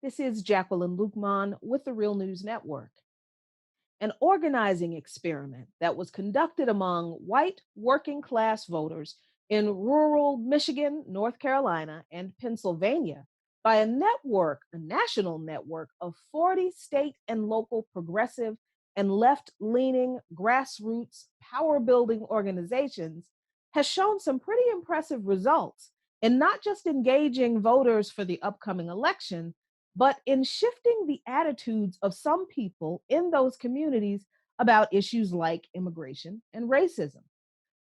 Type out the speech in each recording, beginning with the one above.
This is Jacqueline Luqman with the Real News Network. An organizing experiment that was conducted among white working class voters in rural Michigan, North Carolina, and Pennsylvania by a national network of 40 state and local progressive and left leaning grassroots power building organizations has shown some pretty impressive results in not just engaging voters for the upcoming election, but in shifting the attitudes of some people in those communities about issues like immigration and racism.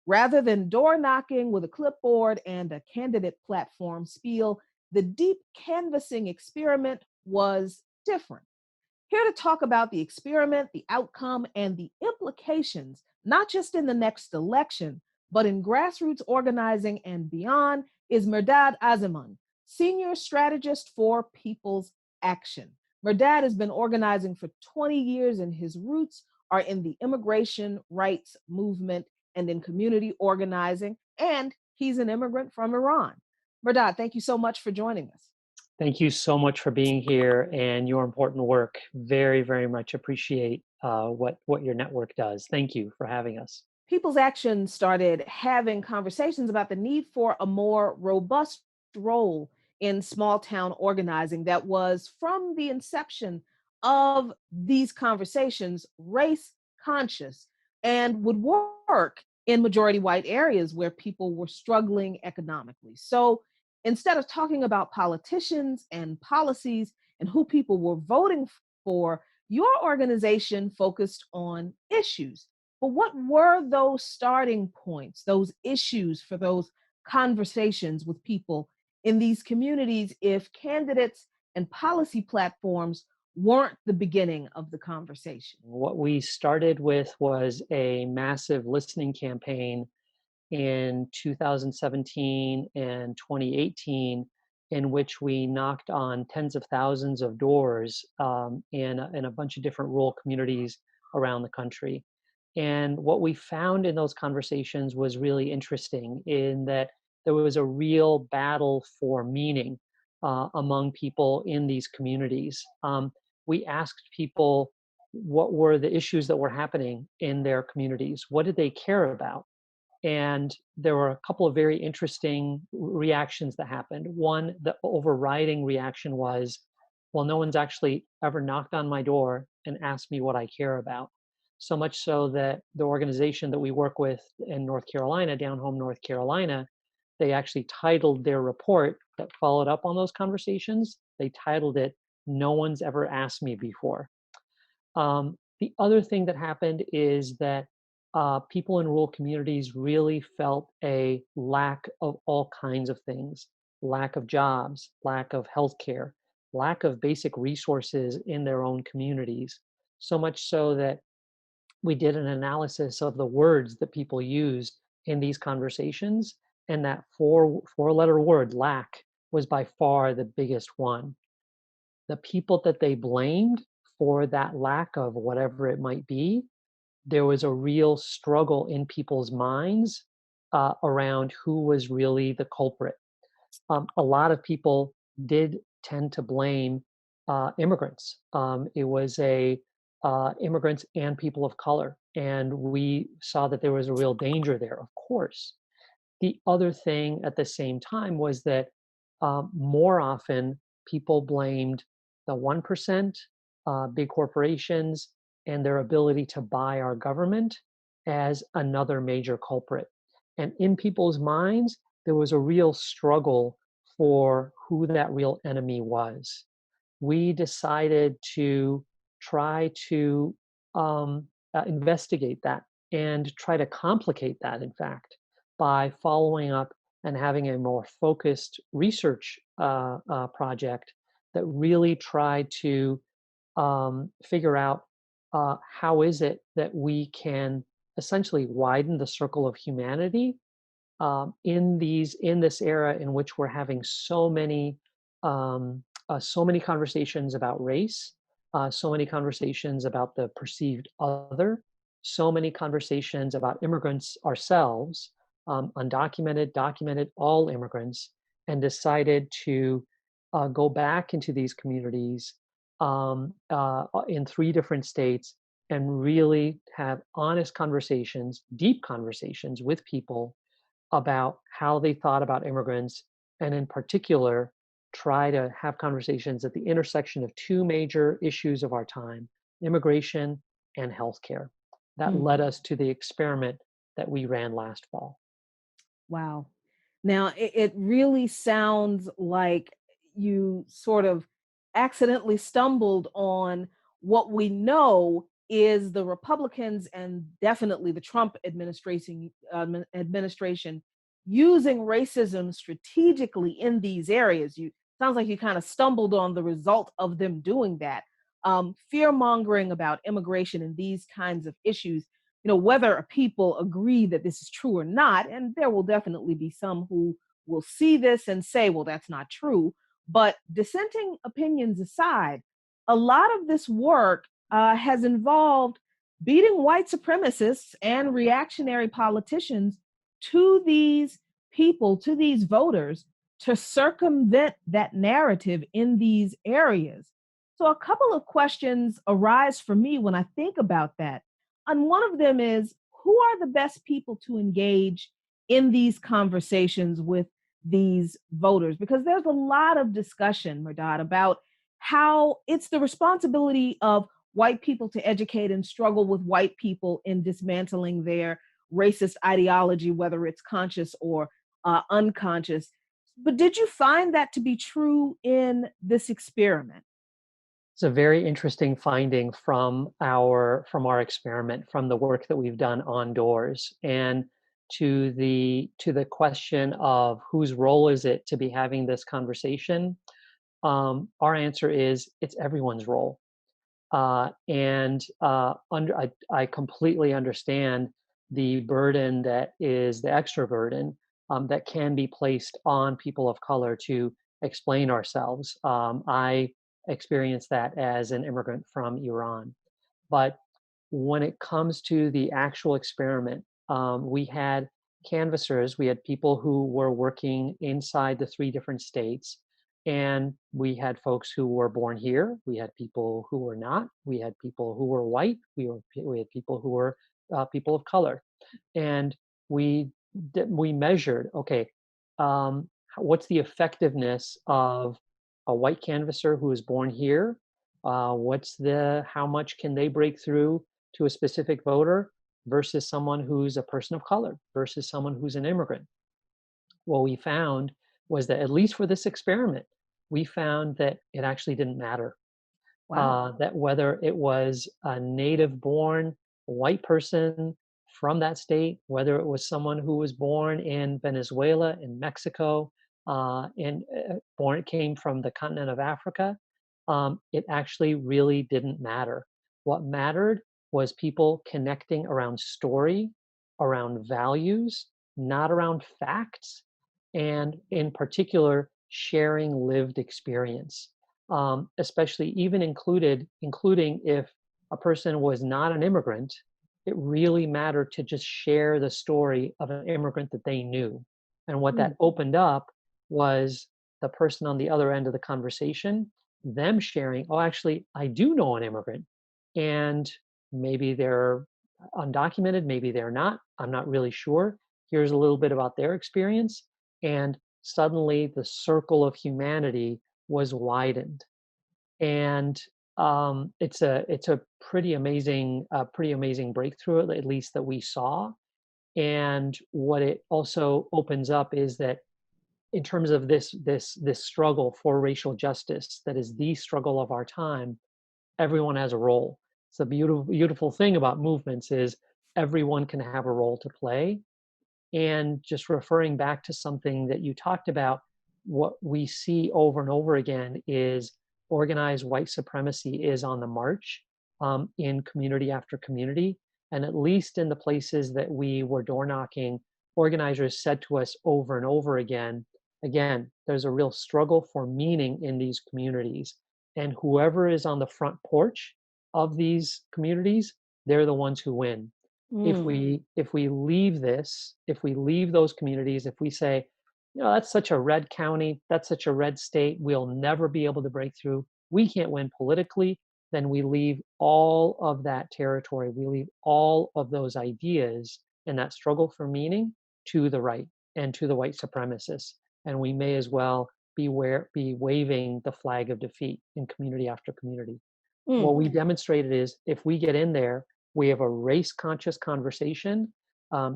Rather than door knocking with a clipboard and a candidate platform spiel, the deep canvassing experiment was different. Here to talk about the experiment, the outcome, and the implications, not just in the next election, but in grassroots organizing and beyond, is Merdad Aziman, Senior Strategist for People's Action. Merdad has been organizing for 20 years, and his roots are in the immigration rights movement and in community organizing, and he's an immigrant from Iran. Merdad, thank you so much for joining us. Thank you so much for being here and your important work. Very, very much appreciate what your network does. Thank you for having us. People's Action started having conversations about the need for a more robust role in small town organizing that was, from the inception of these conversations, race conscious and would work in majority white areas where people were struggling economically. So instead of talking about politicians and policies and who people were voting for, your organization focused on issues. But what were those starting points, those issues for those conversations with people in these communities if candidates and policy platforms weren't the beginning of the conversation? What we started with was a massive listening campaign in 2017 and 2018, in which we knocked on tens of thousands of doors in a bunch of different rural communities around the country. And what we found in those conversations was really interesting in that there was a real battle for meaning among people in these communities. We asked people what were the issues that were happening in their communities, what did they care about? And there were a couple of very interesting reactions that happened. One, the overriding reaction was, well, no one's actually ever knocked on my door and asked me what I care about. So much so that the organization that we work with in North Carolina, down home North Carolina, they actually titled their report that followed up on those conversations. They titled it, "No One's Ever Asked Me Before." The other thing that happened is that people in rural communities really felt a lack of all kinds of things: lack of jobs, lack of healthcare, lack of basic resources in their own communities. So much so that we did an analysis of the words that people used in these conversations, and that four letter word, lack, was by far the biggest one. The people that they blamed for that lack of whatever it might be, there was a real struggle in people's minds around who was really the culprit. A lot of people did tend to blame immigrants. It was a immigrants and people of color, and we saw that there was a real danger there. Of course, the other thing at the same time was that more often people blamed the 1%, big corporations, and their ability to buy our government as another major culprit. And in people's minds, there was a real struggle for who that real enemy was. We decided to try to investigate that and try to complicate that, in fact, by following up and having a more focused research project that really tried to figure out how is it that we can essentially widen the circle of humanity in this era in which we're having so many conversations about race, so many conversations about the perceived other, so many conversations about immigrants ourselves, undocumented, documented, all immigrants, and decided to go back into these communities in 3 different states and really have honest conversations, deep conversations with people about how they thought about immigrants, and in particular, try to have conversations at the intersection of 2 major issues of our time: immigration and healthcare. That led Mm. us to the experiment that we ran last fall. Wow. Now, it really sounds like you sort of accidentally stumbled on what we know is the Republicans and definitely the Trump administration using racism strategically in these areas. You sounds like you kind of stumbled on the result of them doing that. Fear mongering about immigration and these kinds of issues, whether people agree that this is true or not, and there will definitely be some who will see this and say, well, that's not true. But dissenting opinions aside, a lot of this work has involved beating white supremacists and reactionary politicians to these people, to these voters, to circumvent that narrative in these areas. So, a couple of questions arise for me when I think about that. And one of them is, who are the best people to engage in these conversations with these voters? Because there's a lot of discussion, Merdad, about how it's the responsibility of white people to educate and struggle with white people in dismantling their racist ideology, whether it's conscious or unconscious. But did you find that to be true in this experiment? It's a very interesting finding from our experiment, from the work that we've done on doors, and to the question of whose role is it to be having this conversation. Our answer is it's everyone's role. I completely understand the burden that is the extra burden that can be placed on people of color to explain ourselves. I experienced that as an immigrant from Iran. But when it comes to the actual experiment, we had canvassers, we had people who were working inside the 3 different states, and we had folks who were born here, we had people who were not, we had people who were white, we had people who were people of color, and we we measured, okay, what's the effectiveness of a white canvasser who is born here? How much can they break through to a specific voter versus someone who's a person of color versus someone who's an immigrant? What we found was that, at least for this experiment, we found that it actually didn't matter. Wow. That whether it was a native born white person from that state, whether it was someone who was born in Venezuela, in Mexico, and came from the continent of Africa, it actually really didn't matter. What mattered was people connecting around story, around values, not around facts, and in particular, sharing lived experience, especially even including if a person was not an immigrant. It really mattered to just share the story of an immigrant that they knew. And what that Mm, opened up was the person on the other end of the conversation, them sharing, oh, actually, I do know an immigrant. And maybe they're undocumented, maybe they're not. I'm not really sure. Here's a little bit about their experience. And suddenly the circle of humanity was widened. And it's a pretty amazing breakthrough, at least that we saw. And what it also opens up is that, in terms of this struggle for racial justice, that is the struggle of our time, everyone has a role. It's a beautiful thing about movements is everyone can have a role to play. And just referring back to something that you talked about, what we see over and over again is organized white supremacy is on the march, in community after community. And at least in the places that we were door knocking, organizers said to us over and over again, there's a real struggle for meaning in these communities. And whoever is on the front porch of these communities, they're the ones who win. If mm, we leave those communities, if we say, That's such a red county, that's such a red state, we'll never be able to break through. We can't win politically. Then we leave all of that territory, we leave all of those ideas and that struggle for meaning to the right and to the white supremacists. And we may as well be waving the flag of defeat in community after community. What Mm, we demonstrated is if we get in there, we have a race conscious conversation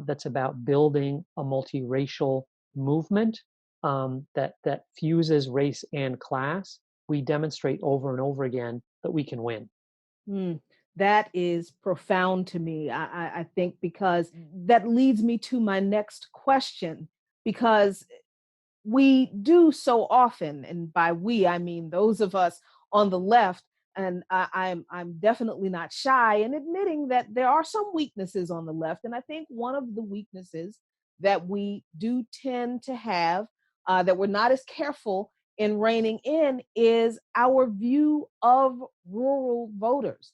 that's about building a multiracial movement that fuses race and class. We demonstrate over and over again that we can win. mm. That is profound to me. I think because that leads me to my next question. Because we do so often, and by we I mean those of us on the left, and I'm definitely not shy in admitting that there are some weaknesses on the left, and I think one of the weaknesses that we do tend to have, that we're not as careful in reining in, is our view of rural voters,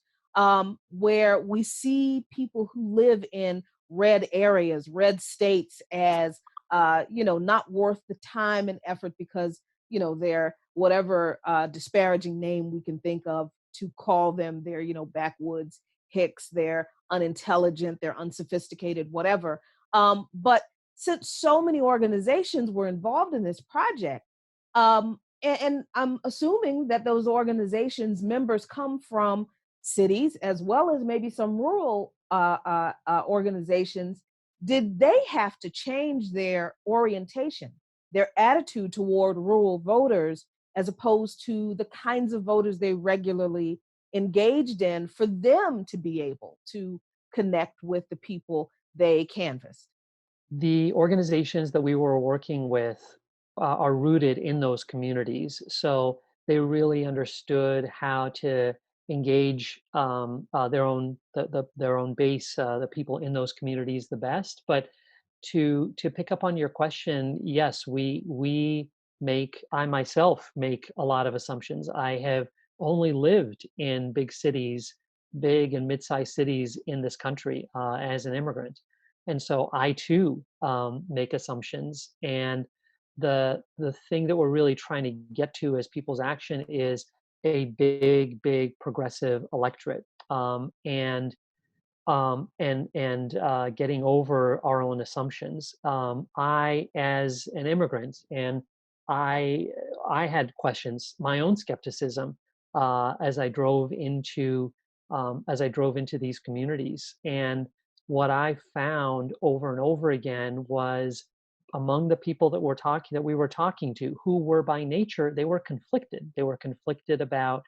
where we see people who live in red areas, red states, as not worth the time and effort because, they're whatever disparaging name we can think of to call them. They're, backwoods hicks, they're unintelligent, they're unsophisticated, whatever. But since so many organizations were involved in this project, and I'm assuming that those organizations members come from cities as well as maybe some rural organizations, did they have to change their orientation, their attitude toward rural voters, as opposed to the kinds of voters they regularly engaged in, for them to be able to connect with the people they canvassed? The organizations that we were working with are rooted in those communities, so they really understood how to engage their own base, the people in those communities the best. But to pick up on your question, yes, we make I myself make a lot of assumptions. I have only lived in big cities, big and mid-sized cities in this country as an immigrant, and so I too make assumptions. And the thing that we're really trying to get to as people's action is a big progressive electorate, getting over our own assumptions. I, as an immigrant, and I, I had questions, my own skepticism, as I drove into these communities, and what I found over and over again was among the people that we were talking to, who were by nature they were conflicted. They were conflicted about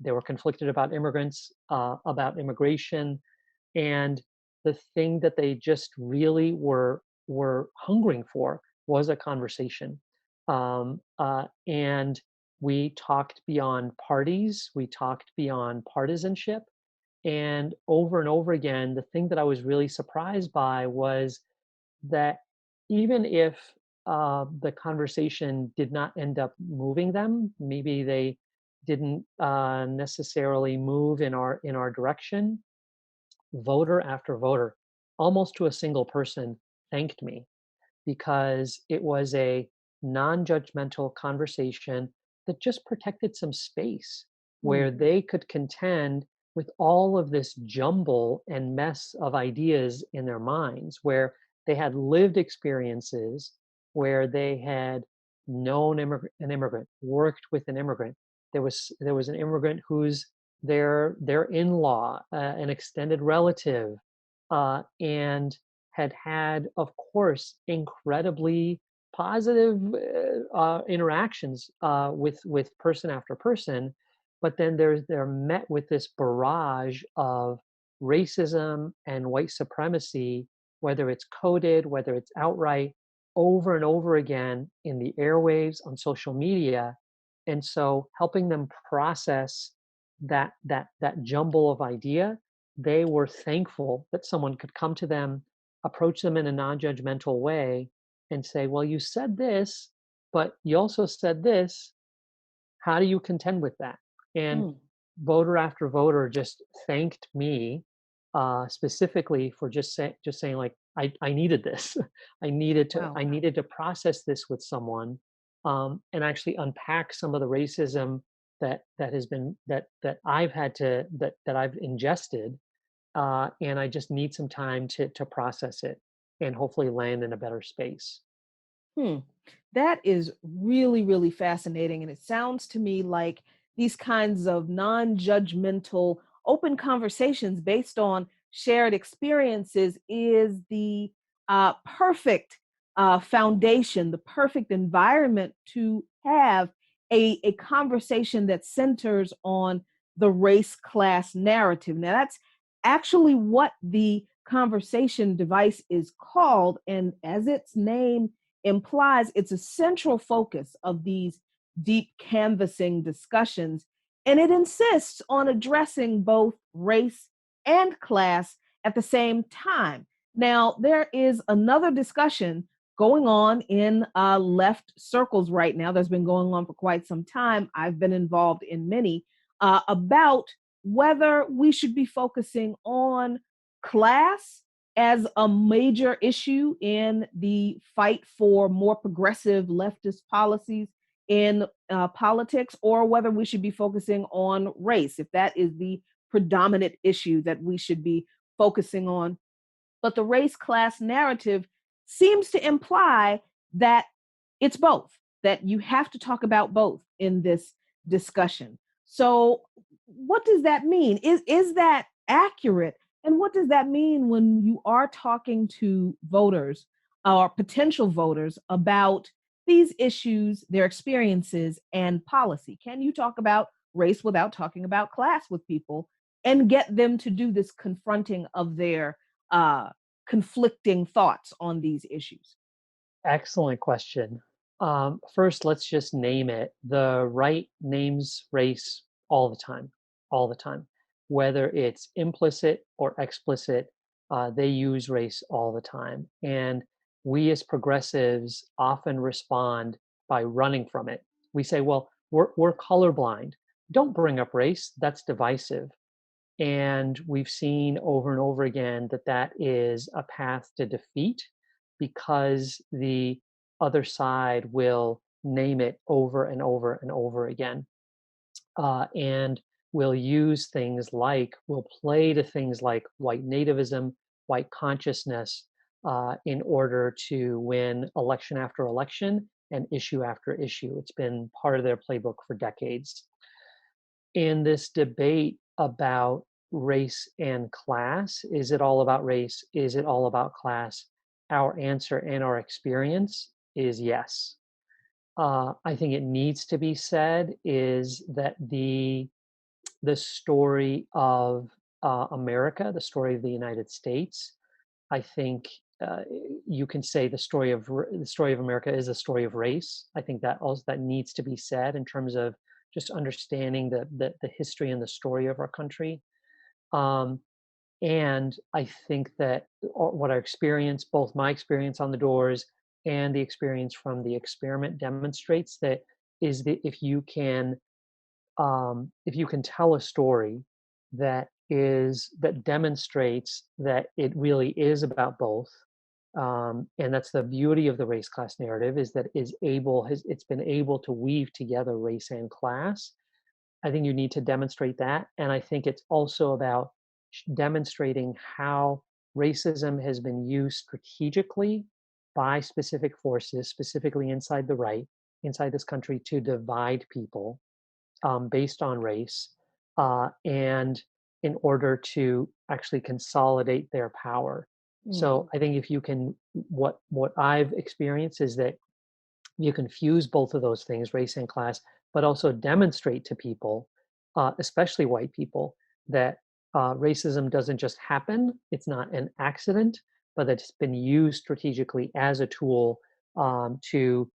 immigrants, about immigration, and the thing that they just really were hungering for was a conversation. And we talked beyond parties, we talked beyond partisanship, and over again, the thing that I was really surprised by was that even if the conversation did not end up moving them, maybe they didn't necessarily move in our direction, voter after voter, almost to a single person, thanked me because it was a non-judgmental conversation that just protected some space Mm, where they could contend with all of this jumble and mess of ideas in their minds, where they had lived experiences, where they had known an immigrant, worked with an immigrant. There was an immigrant who's their in-law, an extended relative, and had, of course, incredibly positive interactions with person after person. But then they're met with this barrage of racism and white supremacy, whether it's coded, whether it's outright, over and over again in the airwaves, on social media. And so helping them process that jumble of idea, they were thankful that someone could come to them, approach them in a non-judgmental way, and say, "Well, you said this, but you also said this. How do you contend with that?" And mm, voter after voter just thanked me specifically for just saying, like, I needed this. Wow. I needed to process this with someone, and actually unpack some of the racism that has been that I've had to that I've ingested, and I just need some time to process it and hopefully land in a better space. Hmm. That is really, really fascinating. And it sounds to me like these kinds of non judgmental, open conversations based on shared experiences is the perfect foundation, the perfect environment to have a conversation that centers on the race class narrative. Now, that's actually what the conversation device is called. And as its name implies, it's a central focus of these deep canvassing discussions, and it insists on addressing both race and class at the same time. Now, there is another discussion going on in left circles right now that's been going on for quite some time. I've been involved in many about whether we should be focusing on class as a major issue in the fight for more progressive leftist policies in politics, or whether we should be focusing on race, if that is the predominant issue that we should be focusing on. But the race class narrative seems to imply that it's both, that you have to talk about both in this discussion. So, what does that mean? Is that accurate? And what does that mean when you are talking to voters or potential voters about these issues, their experiences, and policy? Can you talk about race without talking about class with people and get them to do this confronting of their uh, conflicting thoughts on these issues? Excellent question. First, let's just name it. The right names race all the time. Whether it's implicit or explicit, they use race all the time. And we as progressives often respond by running from it. We say, well, we're colorblind. Don't bring up race. That's divisive. And we've seen over and over again that that is a path to defeat because the other side will name it over and over and over again. And will use things like, will play to things like white nativism, white consciousness, in order to win election after election and issue after issue. It's been part of their playbook for decades. In this debate about race and class, is it all about race? Is it all about class? Our answer and our experience is yes. I think it needs to be said is that the story of America, the story of the United States, I think you can say the story of America is a story of race. I think that also that needs to be said in terms of just understanding the history and the story of our country. Um, and I think that what our experience, both my experience on the doors and the experience from the experiment, demonstrates that is that if you can tell a story that demonstrates that it really is about both, and that's the beauty of the race class narrative is that it's been able to weave together race and class. I think you need to demonstrate that, and I think it's also about demonstrating how racism has been used strategically by specific forces, specifically inside the right, inside this country, to divide people based on race, and in order to actually consolidate their power. Mm, So I think if you can, what I've experienced is that you can fuse both of those things, race and class, but also demonstrate to people, especially white people, that racism doesn't just happen. It's not an accident, but that it's been used strategically as a tool to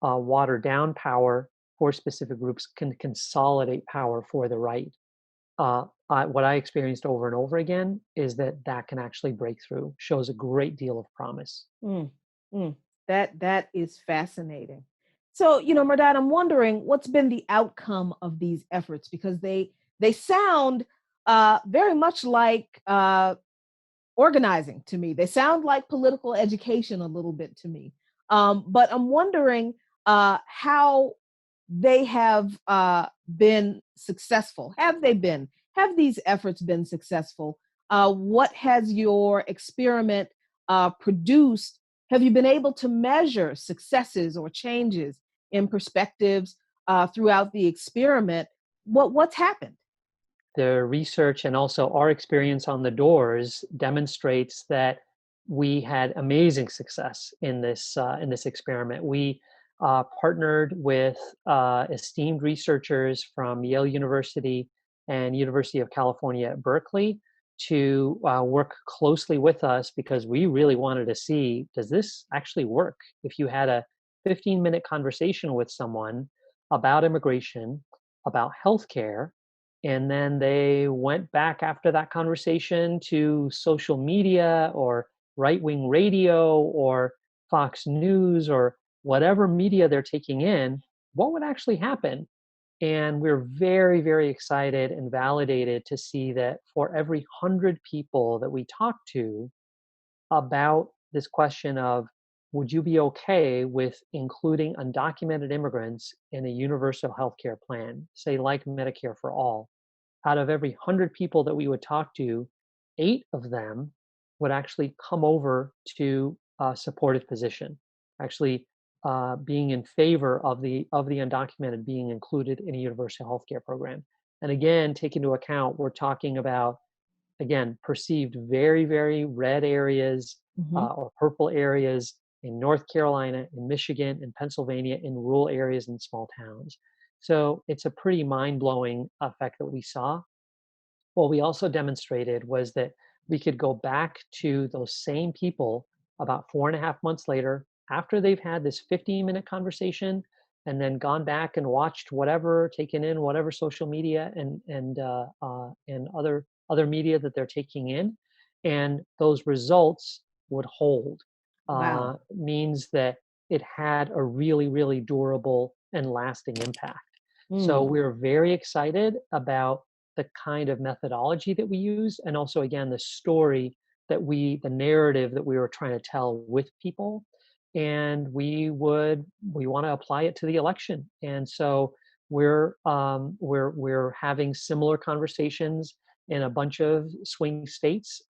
water down power for specific groups, can consolidate power for the right. What I experienced over and over again is that that can actually break through. Shows a great deal of promise. mm, mm. That is fascinating. So, Merdad, I'm wondering what's been the outcome of these efforts, because they sound very much like organizing to me. They sound like political education a little bit to me. But I'm wondering how they have been successful. Have they been? Have these efforts been successful? What has your experiment produced? Have you been able to measure successes or changes in perspectives throughout the experiment? What's happened? The research and also our experience on the doors demonstrates that we had amazing success in this experiment. We partnered with esteemed researchers from Yale University and University of California at Berkeley to work closely with us because we really wanted to see, does this actually work? If you had a 15-minute conversation with someone about immigration, about healthcare, and then they went back after that conversation to social media or right wing radio or Fox News or whatever media they're taking in, what would actually happen? And we're very, very excited and validated to see that for every 100 people that we talk to about this question of, would you be okay with including undocumented immigrants in a universal healthcare plan, say like Medicare for all? Out of every 100 people that we would talk to, 8 of them would actually come over to a supportive position, actually being in favor of the undocumented being included in a universal healthcare program. And again, take into account, we're talking about, again, perceived very, very red areas Mhm. or purple areas in North Carolina, in Michigan, in Pennsylvania, in rural areas and small towns. So it's a pretty mind blowing effect that we saw. What we also demonstrated was that we could go back to those same people about 4.5 months later, after they've had this 15-minute conversation, and then gone back and watched whatever, taken in whatever social media and other media that they're taking in, and those results would hold. Wow. Means that it had a really, really durable and lasting impact. So Mm. we're very excited about the kind of methodology that we use, and also again the narrative that we were trying to tell with people, and we want to apply it to the election. And so we're having similar conversations in a bunch of swing states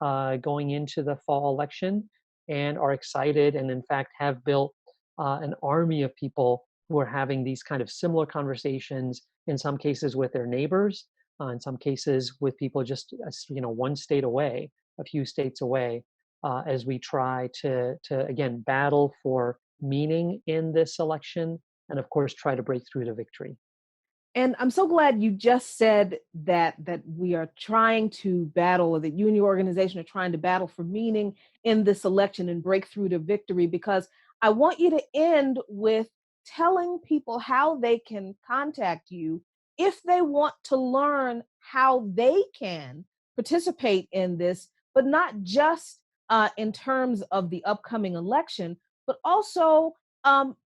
going into the fall election, and are excited, and in fact have built an army of people who are having these kind of similar conversations, in some cases with their neighbors, in some cases with people just one state away, a few states away, as we try to again battle for meaning in this election, and of course try to break through to victory. And I'm so glad you just said that we are trying to battle, or that you and your organization are trying to battle for meaning in this election and break through to victory, because I want you to end with telling people how they can contact you if they want to learn how they can participate in this, but not just in terms of the upcoming election, but also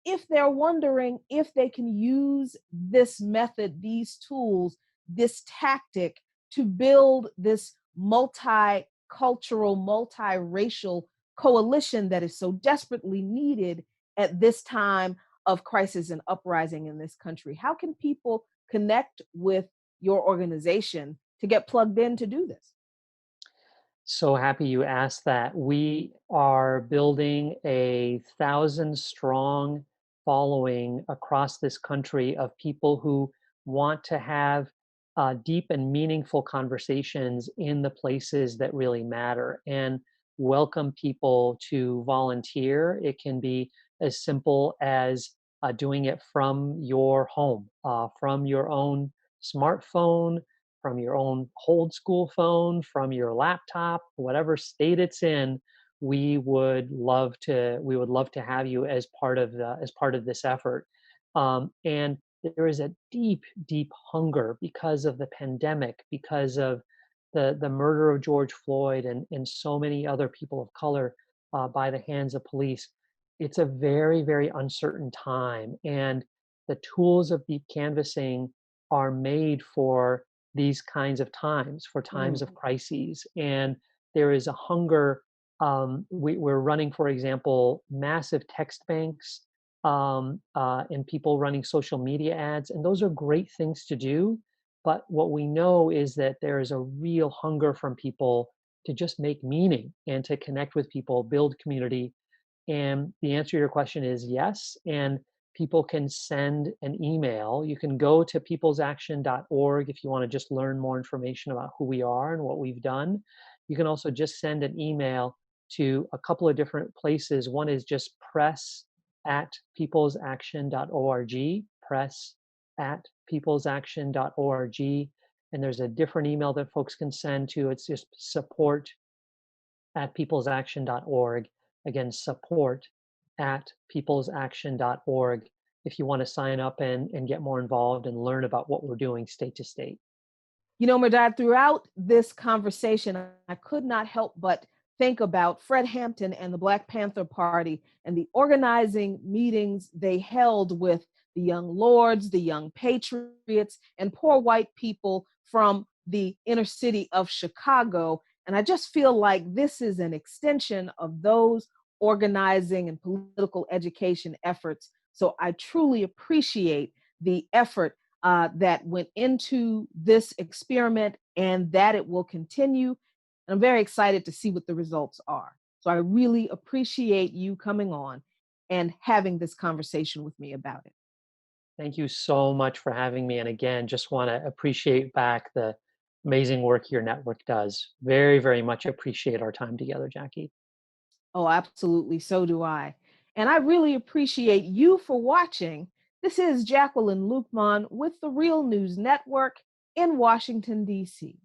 if they're wondering if they can use this method, these tools, this tactic to build this multicultural, multiracial coalition that is so desperately needed at this time of crisis and uprising in this country. How can people connect with your organization to get plugged in to do this? So happy you asked that. We are building a 1,000 strong following across this country of people who want to have deep and meaningful conversations in the places that really matter, and welcome people to volunteer. It can be as simple as doing it from your home, from your own smartphone, from your own old school phone, from your laptop, whatever state it's in. We would love to have you as part of this effort. And there is a deep, deep hunger because of the pandemic, because of the murder of George Floyd and so many other people of color by the hands of police. It's a very, very uncertain time, and the tools of deep canvassing are made for these kinds of times, for times Mm. of crises. And there is a hunger. We're running, for example, massive text banks, and people running social media ads, and those are great things to do. But what we know is that there is a real hunger from people to just make meaning and to connect with people, build community. And the answer to your question is yes. And people can send an email. You can go to peoplesaction.org if you want to just learn more information about who we are and what we've done. You can also just send an email to a couple of different places. One is just press@peoplesaction.org, press@peoplesaction.org. And there's a different email that folks can send to. It's just support@peoplesaction.org. Again, support@peoplesaction.org if you want to sign up and get more involved and learn about what we're doing state to state. Merdad, throughout this conversation, I could not help but think about Fred Hampton and the Black Panther Party and the organizing meetings they held with the young lords, the young patriots, and poor white people from the inner city of Chicago. And I just feel like this is an extension of those organizing and political education efforts. So I truly appreciate the effort that went into this experiment and that it will continue. And I'm very excited to see what the results are. So I really appreciate you coming on and having this conversation with me about it. Thank you so much for having me. And again, just want to appreciate back the amazing work your network does. Very, very much appreciate our time together, Jackie. Oh, absolutely. So do I. And I really appreciate you for watching. This is Jacqueline Luqman with the Real News Network in Washington, D.C.